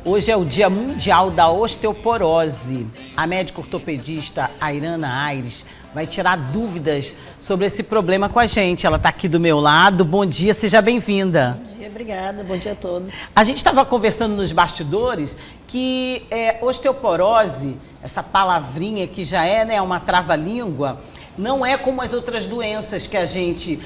Hoje é o Dia Mundial da Osteoporose. A médica ortopedista Airana Aires vai tirar dúvidas sobre esse problema com a gente. Ela está aqui do meu lado. Bom dia, seja bem-vinda. Bom dia, obrigada. Bom dia a todos. A gente estava conversando nos bastidores que osteoporose, essa palavrinha que já é, né, uma trava-língua, não é como as outras doenças que a gente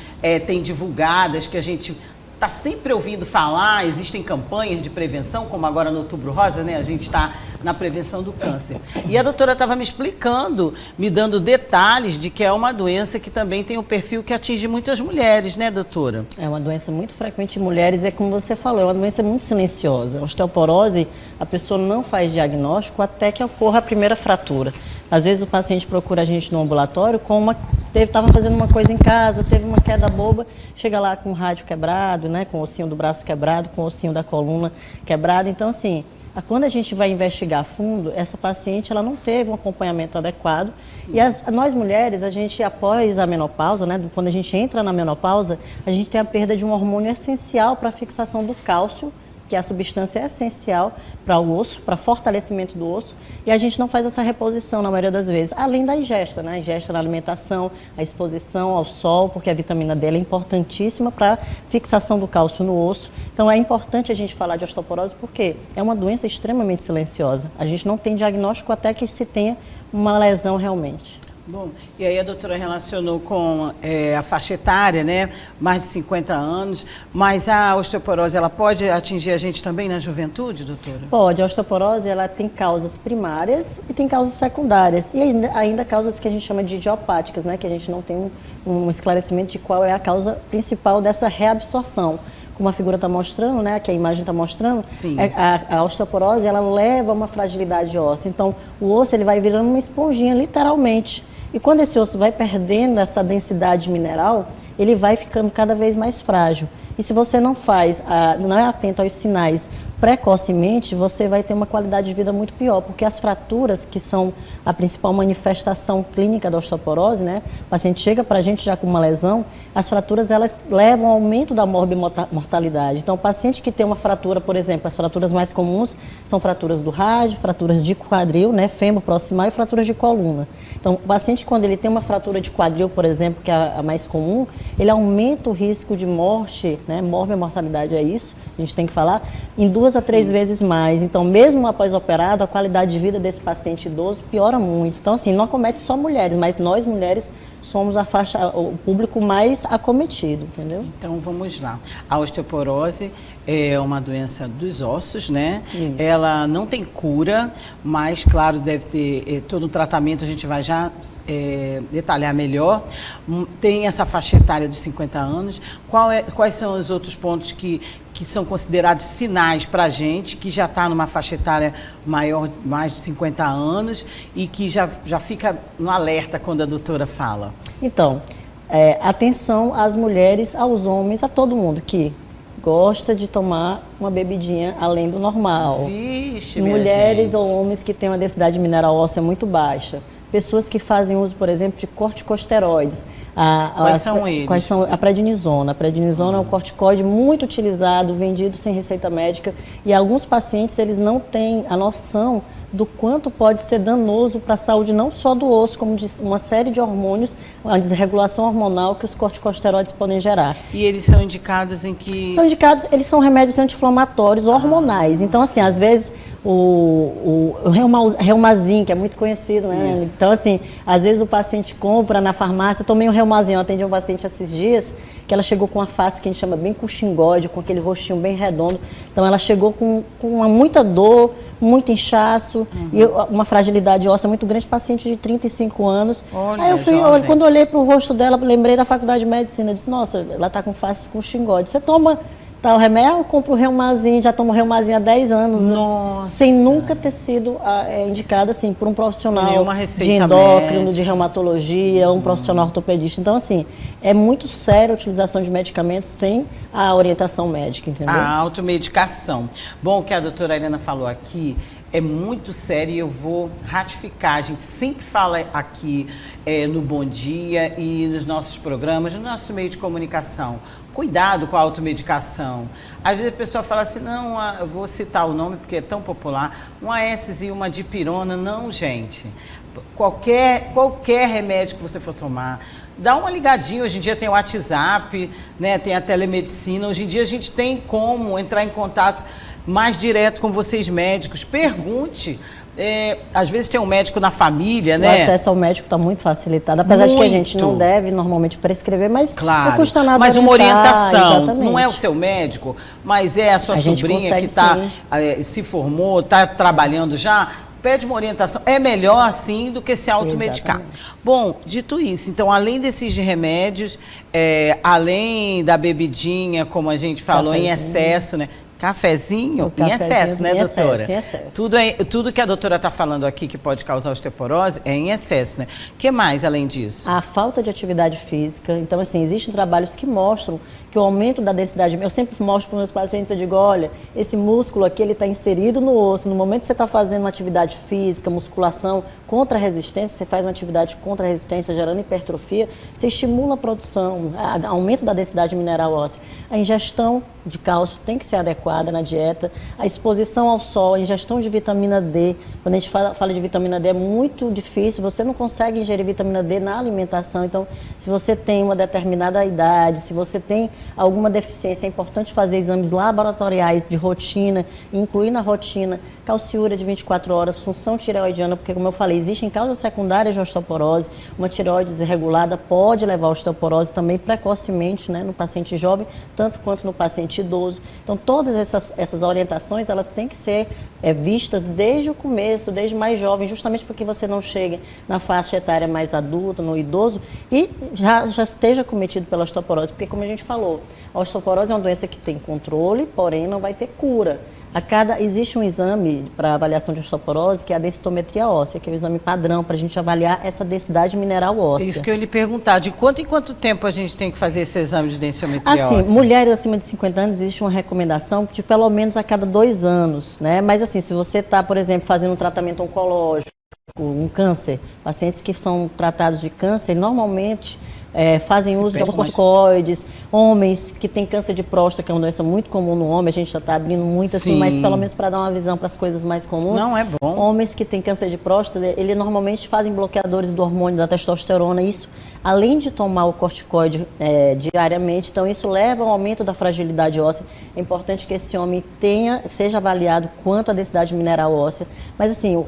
tem divulgadas, que a gente está sempre ouvindo falar. Existem campanhas de prevenção, como agora no Outubro Rosa, né? A gente está na prevenção do câncer. E a doutora estava me explicando, me dando detalhes de que é uma doença que também tem um perfil que atinge muitas mulheres, né, doutora? É uma doença muito frequente em mulheres, é como você falou, é uma doença muito silenciosa. A osteoporose, a pessoa não faz diagnóstico até que ocorra a primeira fratura. Às vezes o paciente procura a gente no ambulatório com estava fazendo uma coisa em casa, teve uma queda boba, chega lá com o rádio quebrado, né, com o ossinho do braço quebrado, com o ossinho da coluna quebrado. Então, assim, quando a gente vai investigar a fundo, essa paciente ela não teve um acompanhamento adequado. Sim. E nós mulheres, a gente após a menopausa, né, quando a gente entra na menopausa, a gente tem a perda de um hormônio essencial para a fixação do cálcio, que é a substância essencial para o osso, para fortalecimento do osso, e a gente não faz essa reposição na maioria das vezes, além da ingesta, né? A ingesta na alimentação, a exposição ao sol, porque a vitamina D é importantíssima para fixação do cálcio no osso. Então é importante a gente falar de osteoporose porque é uma doença extremamente silenciosa. A gente não tem diagnóstico até que se tenha uma lesão realmente. Bom, e aí a doutora relacionou com a faixa etária, né? Mais de 50 anos, mas a osteoporose, ela pode atingir a gente também na juventude, doutora? Pode. A osteoporose, ela tem causas primárias e tem causas secundárias. E ainda causas que a gente chama de idiopáticas, né? Que a gente não tem um esclarecimento de qual é a causa principal dessa reabsorção. Como a figura está mostrando, né, que a imagem está mostrando, a osteoporose ela leva a uma fragilidade óssea. Então, o osso ele vai virando uma esponjinha, literalmente. E quando esse osso vai perdendo essa densidade mineral, ele vai ficando cada vez mais frágil. E se você não é atento aos sinais precocemente, você vai ter uma qualidade de vida muito pior, porque as fraturas, que são a principal manifestação clínica da osteoporose, né? O paciente chega para a gente já com uma lesão, as fraturas elas levam ao aumento da morbimortalidade. Então, o paciente que tem uma fratura, por exemplo, as fraturas mais comuns são fraturas do rádio, fraturas de quadril, né? Fêmur proximal e fraturas de coluna. Então, o paciente, quando ele tem uma fratura de quadril, por exemplo, que é a mais comum, ele aumenta o risco de morte, né? Morbimortalidade é isso, a gente tem que falar, em 2 a 3 vezes mais. Então, mesmo após operado, a qualidade de vida desse paciente idoso piora muito. Então, assim, não acomete só mulheres, mas nós mulheres somos o público mais acometido, entendeu? Então, vamos lá. A osteoporose é uma doença dos ossos, né? Isso. Ela não tem cura, mas, claro, deve ter todo um tratamento, a gente vai já detalhar melhor. Tem essa faixa etária dos 50 anos. Quais são os outros pontos que são considerados sinais para a gente, que já está numa faixa etária maior, mais de 50 anos, e que já fica no alerta quando a doutora fala? Então, atenção às mulheres, aos homens, a todo mundo que gosta de tomar uma bebidinha além do normal. Vixe, mulheres ou homens que têm uma densidade mineral óssea muito baixa. Pessoas que fazem uso, por exemplo, de corticosteroides. Quais são eles? Quais são? A prednisona. A prednisona é um corticoide muito utilizado, vendido sem receita médica. E alguns pacientes, eles não têm a noção do quanto pode ser danoso para a saúde, não só do osso, como de uma série de hormônios, uma desregulação hormonal que os corticosteroides podem gerar. E eles são indicados em que? São indicados, eles são remédios anti-inflamatórios hormonais. Então, assim, às vezes o Reumazin, que é muito conhecido, né? Isso. Então, assim, às vezes o paciente compra na farmácia. Eu tomei um Reumazin, eu atendi um paciente esses dias, que ela chegou com uma face que a gente chama bem cuxingode, com aquele rostinho bem redondo. Então, ela chegou com muita dor, muito inchaço e uma fragilidade óssea muito grande, paciente de 35 anos. Olha, aí eu fui, quando eu olhei para o rosto dela, lembrei da faculdade de medicina, eu disse, nossa, ela está com face com xingode. Você toma tal remédio? Eu compro o Reumazin, já tomo Reumazin há 10 anos. Nossa. Sem nunca ter sido indicado assim, por um profissional de endócrino, médica, de reumatologia, um profissional ortopedista. Então, assim, é muito séria a utilização de medicamentos sem a orientação médica, entendeu? A automedicação. Bom, o que a doutora Airana falou aqui é muito sério e eu vou ratificar. A gente sempre fala aqui no Bom Dia e nos nossos programas, no nosso meio de comunicação. cuidado com a automedicação. Às vezes a pessoa fala assim, não, eu vou citar o nome porque é tão popular, uma AS e uma dipirona. Não, gente. Qualquer remédio que você for tomar, dá uma ligadinha. Hoje em dia tem o WhatsApp, né, tem a telemedicina. Hoje em dia a gente tem como entrar em contato mais direto com vocês médicos. Pergunte. Às vezes tem um médico na família, né? O acesso ao médico está muito facilitado, apesar de que a gente não deve normalmente prescrever, mas claro, não custa nada mas uma orientação, exatamente. Não é o seu médico, mas é a sua sobrinha que se formou, está trabalhando já, pede uma orientação. É melhor assim do que se automedicar. Exatamente. Bom, dito isso, então, além desses remédios, além da bebidinha, como a gente falou, em excesso, né? Cafezinho em excesso, né, doutora? Em excesso. Tudo que a doutora está falando aqui que pode causar osteoporose é em excesso, né? O que mais além disso? A falta de atividade física. Então, assim, existem trabalhos que mostram que o aumento da densidade... Eu sempre mostro para os meus pacientes, eu digo, olha, esse músculo aqui, ele está inserido no osso. No momento que você está fazendo uma atividade física, musculação contra a resistência, você faz uma atividade contra a resistência, gerando hipertrofia, você estimula a produção, aumento da densidade mineral óssea. A ingestão de cálcio tem que ser adequada na dieta, a exposição ao sol, a ingestão de vitamina D. Quando a gente fala de vitamina D, é muito difícil, você não consegue ingerir vitamina D na alimentação. Então, se você tem uma determinada idade, se você tem alguma deficiência, é importante fazer exames laboratoriais de rotina, incluir na rotina calciúria de 24 horas, função tireoidiana, porque, como eu falei, existem causas secundárias de osteoporose. Uma tireoide desregulada pode levar a osteoporose também precocemente, né, no paciente jovem, tanto quanto no paciente idoso. Então, todas essas orientações, elas têm que ser vistas desde o começo, desde mais jovem, justamente porque você não chegue na faixa etária mais adulta, no idoso, e já esteja cometido pela osteoporose, porque, como a gente falou, a osteoporose é uma doença que tem controle, porém não vai ter cura. Existe um exame para avaliação de osteoporose, que é a densitometria óssea, que é o exame padrão para a gente avaliar essa densidade mineral óssea. Isso que eu ia lhe perguntar, de quanto em quanto tempo a gente tem que fazer esse exame de densitometria óssea? Assim, mulheres acima de 50 anos, existe uma recomendação de pelo menos a cada 2 anos, né? Mas assim, se você está, por exemplo, fazendo um tratamento oncológico, um câncer, pacientes que são tratados de câncer, normalmente... fazem uso de alguns corticoides, homens que têm câncer de próstata, que é uma doença muito comum no homem, a gente já está abrindo muito assim, mas pelo menos para dar uma visão para as coisas mais comuns. Não é bom. Homens que têm câncer de próstata, eles normalmente fazem bloqueadores do hormônio da testosterona, isso além de tomar o corticoide diariamente, então isso leva ao aumento da fragilidade óssea. É importante que esse homem seja avaliado quanto à densidade mineral óssea, mas assim,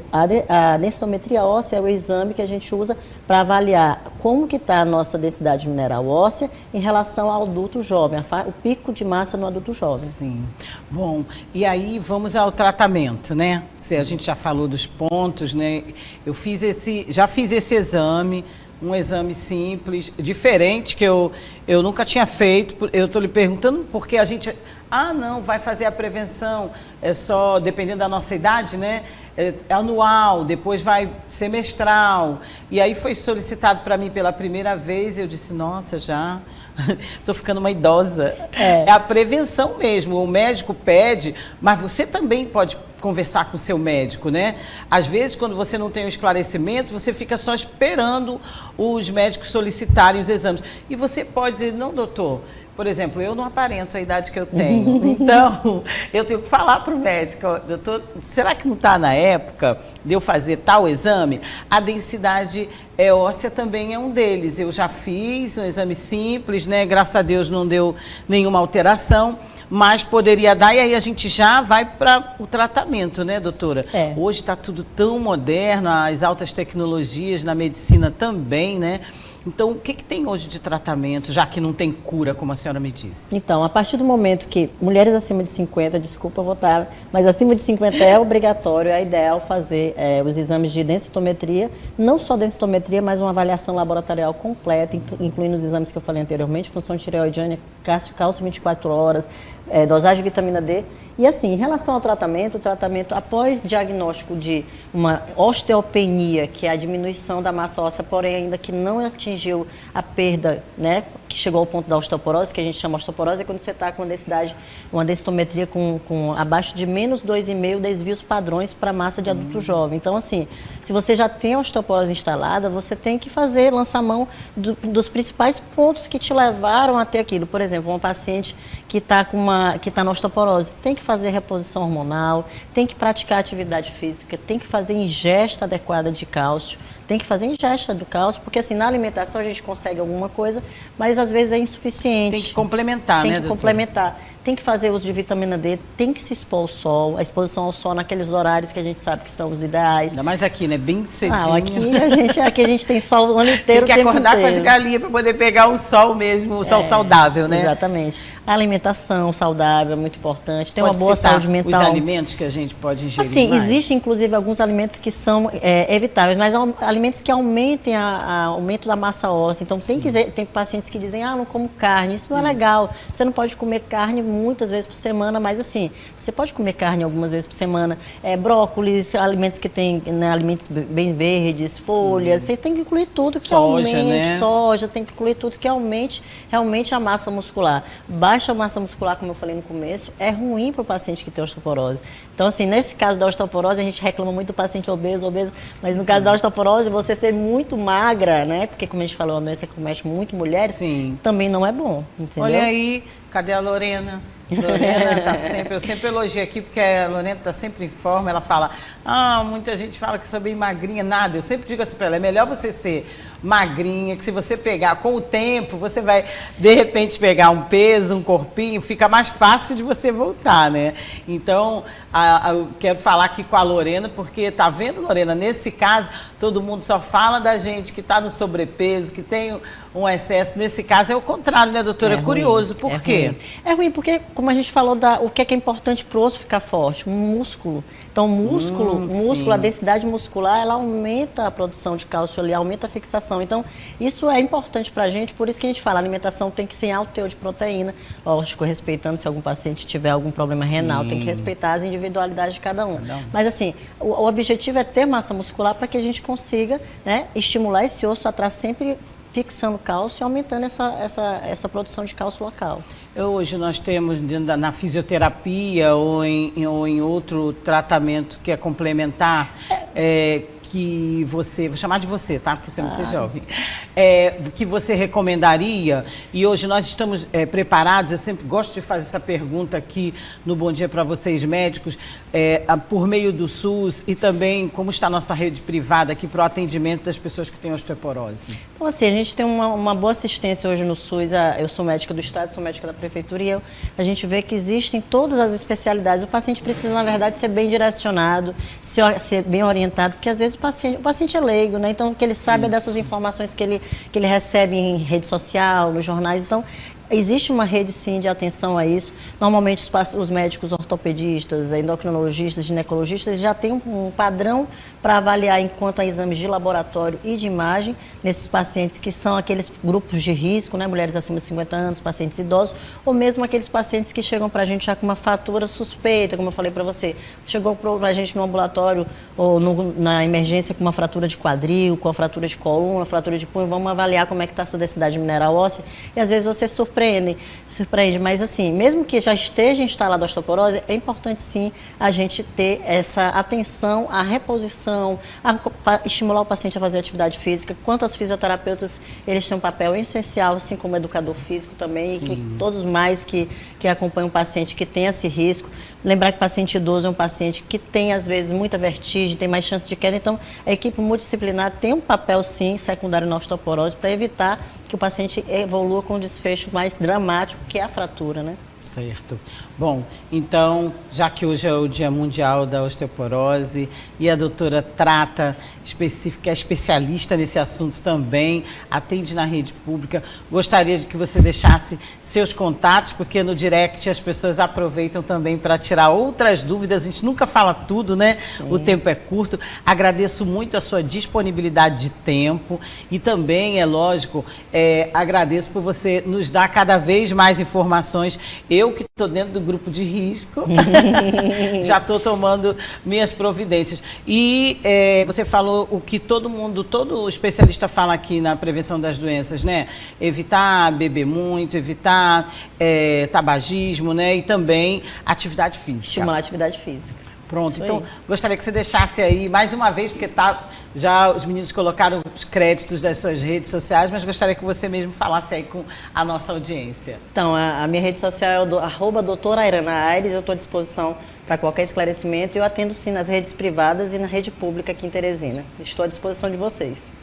a densitometria óssea é o exame que a gente usa para avaliar como que está a nossa densidade mineral óssea em relação ao adulto jovem, o pico de massa no adulto jovem. Sim. Bom, e aí vamos ao tratamento, né? Se a gente já falou dos pontos, né? Já fiz esse exame, um exame simples, diferente, que eu nunca tinha feito. Eu estou lhe perguntando porque a gente... não, vai fazer a prevenção, é só, dependendo da nossa idade, né? É anual, depois vai semestral. E aí foi solicitado para mim pela primeira vez, eu disse, nossa, já... Estou ficando uma idosa. É a prevenção mesmo. O médico pede, mas você também pode conversar com o seu médico, né? Às vezes, quando você não tem um esclarecimento, você fica só esperando os médicos solicitarem os exames. E você pode dizer, não, doutor, por exemplo, eu não aparento a idade que eu tenho. Então, eu tenho que falar para o médico, doutor, será que não está na época de eu fazer tal exame? A densidade óssea também é um deles. Eu já fiz um exame simples, né? Graças a Deus não deu nenhuma alteração, mas poderia dar, e aí a gente já vai para o tratamento, né, doutora? Hoje está tudo tão moderno, as altas tecnologias na medicina também, né? Então, o que tem hoje de tratamento, já que não tem cura, como a senhora me disse? Então, a partir do momento que mulheres acima de 50, desculpa votar, mas acima de 50 é obrigatório, é ideal fazer os exames de densitometria, não só densitometria, mas uma avaliação laboratorial completa, incluindo os exames que eu falei anteriormente, função tireoidiana, cálcio 24 horas, dosagem de vitamina D. E assim, em relação ao tratamento, o tratamento após diagnóstico de uma osteopenia, que é a diminuição da massa óssea, porém ainda que não atingiu a perda, né, que chegou ao ponto da osteoporose, que a gente chama osteoporose, é quando você está com densidade, uma densitometria com abaixo de menos 2,5 desvios padrões para a massa de adulto jovem. Então, assim, se você já tem a osteoporose instalada, você tem que lançar mão dos principais pontos que te levaram até aquilo. Por exemplo, uma paciente que está na osteoporose tem que fazer reposição hormonal, tem que praticar atividade física, tem que fazer ingesta adequada de cálcio, tem que fazer ingesta do cálcio, porque assim, na alimentação a gente consegue alguma coisa, mas às vezes é insuficiente. Tem que complementar, né, Tem que complementar. Tem que fazer uso de vitamina D, tem que se expor ao sol, a exposição ao sol naqueles horários que a gente sabe que são os ideais. Ainda mais aqui, né? Bem cedinho. Aqui a gente tem sol o ano inteiro. Tem que acordar com as galinhas para poder pegar o sol mesmo, o sol saudável, né? Exatamente. A alimentação saudável é muito importante, tem uma boa saúde mental. Os alimentos que a gente pode ingerir Assim, mais. Existem inclusive alguns alimentos que são evitáveis, mas alimentos que aumentem aumento da massa óssea. Então tem pacientes que dizem, não como carne, isso não é legal. Você não pode comer carne muitas vezes por semana, mas assim, você pode comer carne algumas vezes por semana. Brócolis, alimentos que tem, né, alimentos bem verdes, folhas, você tem que incluir tudo que aumente, né? Soja, tem que incluir tudo que aumente realmente a massa muscular. Baixa massa muscular, como eu falei no começo, é ruim para o paciente que tem osteoporose. Então, assim, nesse caso da osteoporose, a gente reclama muito do paciente obeso, mas no caso da osteoporose, você ser muito magra, né? Porque, como a gente falou, é uma doença que comete muito mulheres, também não é bom, entendeu? Olha aí, cadê a Lorena? Lorena tá sempre, eu sempre elogio aqui, porque a Lorena está sempre em forma, ela fala, muita gente fala que sou bem magrinha, nada, eu sempre digo assim para ela, é melhor você ser magrinha, que se você pegar com o tempo, você vai, de repente, pegar um peso, um corpinho, fica mais fácil de você voltar, né? Então, eu quero falar aqui com a Lorena, porque, tá vendo, Lorena, nesse caso, todo mundo só fala da gente que está no sobrepeso, que tem um excesso. Nesse caso é o contrário, né, doutora? É curioso. Por quê? É ruim porque, como a gente falou, o que é importante para o osso ficar forte? Um músculo. Então, o músculo, a densidade muscular, ela aumenta a produção de cálcio ali, aumenta a fixação. Então, isso é importante para a gente, por isso que a gente fala, a alimentação tem que ser em alto teor de proteína, lógico, respeitando se algum paciente tiver algum problema renal, tem que respeitar as individualidades de cada um. Mas, assim, o objetivo é ter massa muscular para que a gente consiga, né, estimular esse osso atrás sempre fixando cálcio e aumentando essa produção de cálcio local. Hoje nós temos na fisioterapia ou em outro tratamento que é complementar, que você, vou chamar de você, tá? Porque você é muito jovem, que você recomendaria, e hoje nós estamos preparados, eu sempre gosto de fazer essa pergunta aqui no Bom Dia para vocês médicos, por meio do SUS e também como está a nossa rede privada aqui para o atendimento das pessoas que têm osteoporose. Então assim, a gente tem uma boa assistência hoje no SUS, eu sou médica do Estado, sou médica da Prefeitura e a gente vê que existem todas as especialidades, o paciente precisa na verdade ser bem direcionado, ser bem orientado, porque às vezes o paciente é leigo, né? Então, o que ele sabe é dessas informações que ele recebe em rede social, nos jornais. Então, existe uma rede, sim, de atenção a isso. Normalmente, os médicos ortopedistas, endocrinologistas, ginecologistas já têm um padrão para avaliar enquanto a exames de laboratório e de imagem nesses pacientes que são aqueles grupos de risco, né? Mulheres acima de 50 anos, pacientes idosos, ou mesmo aqueles pacientes que chegam para a gente já com uma fratura suspeita, como eu falei para você. Chegou para a gente no ambulatório ou na emergência com uma fratura de quadril, com a fratura de coluna, fratura de punho, vamos avaliar como é que está essa densidade mineral óssea e às vezes você surpreende, mas assim, mesmo que já esteja instalada a osteoporose, é importante sim a gente ter essa atenção à reposição, a estimular o paciente a fazer atividade física. Quanto aos fisioterapeutas, eles têm um papel essencial, assim como educador físico também, que todos mais que acompanham o paciente que tem esse risco. Lembrar que o paciente idoso é um paciente que tem, às vezes, muita vertigem, tem mais chance de queda. Então, a equipe multidisciplinar tem um papel, sim, secundário na osteoporose, para evitar que o paciente evolua com um desfecho mais dramático, que é a fratura, né? Certo. Bom, então, já que hoje é o Dia Mundial da Osteoporose e a doutora trata específica, é especialista nesse assunto também, atende na rede pública, gostaria de que você deixasse seus contatos, porque no direct as pessoas aproveitam também para tirar outras dúvidas, a gente nunca fala tudo, né? Sim. O tempo é curto. Agradeço muito a sua disponibilidade de tempo e também, é lógico, agradeço por você nos dar cada vez mais informações. Eu que estou dentro do grupo de risco, já estou tomando minhas providências. E você falou o que todo especialista fala aqui na prevenção das doenças, né? Evitar beber muito, evitar tabagismo, né? E também atividade física. Estimular a atividade física. Pronto, Isso então aí. gostaria que você deixasse aí mais uma vez, porque já os meninos colocaram os créditos das suas redes sociais, mas gostaria que você mesmo falasse aí com a nossa audiência. Então, a minha rede social é o @doutora Airana Aires, eu estou à disposição para qualquer esclarecimento. Eu atendo sim nas redes privadas e na rede pública aqui em Teresina. Estou à disposição de vocês.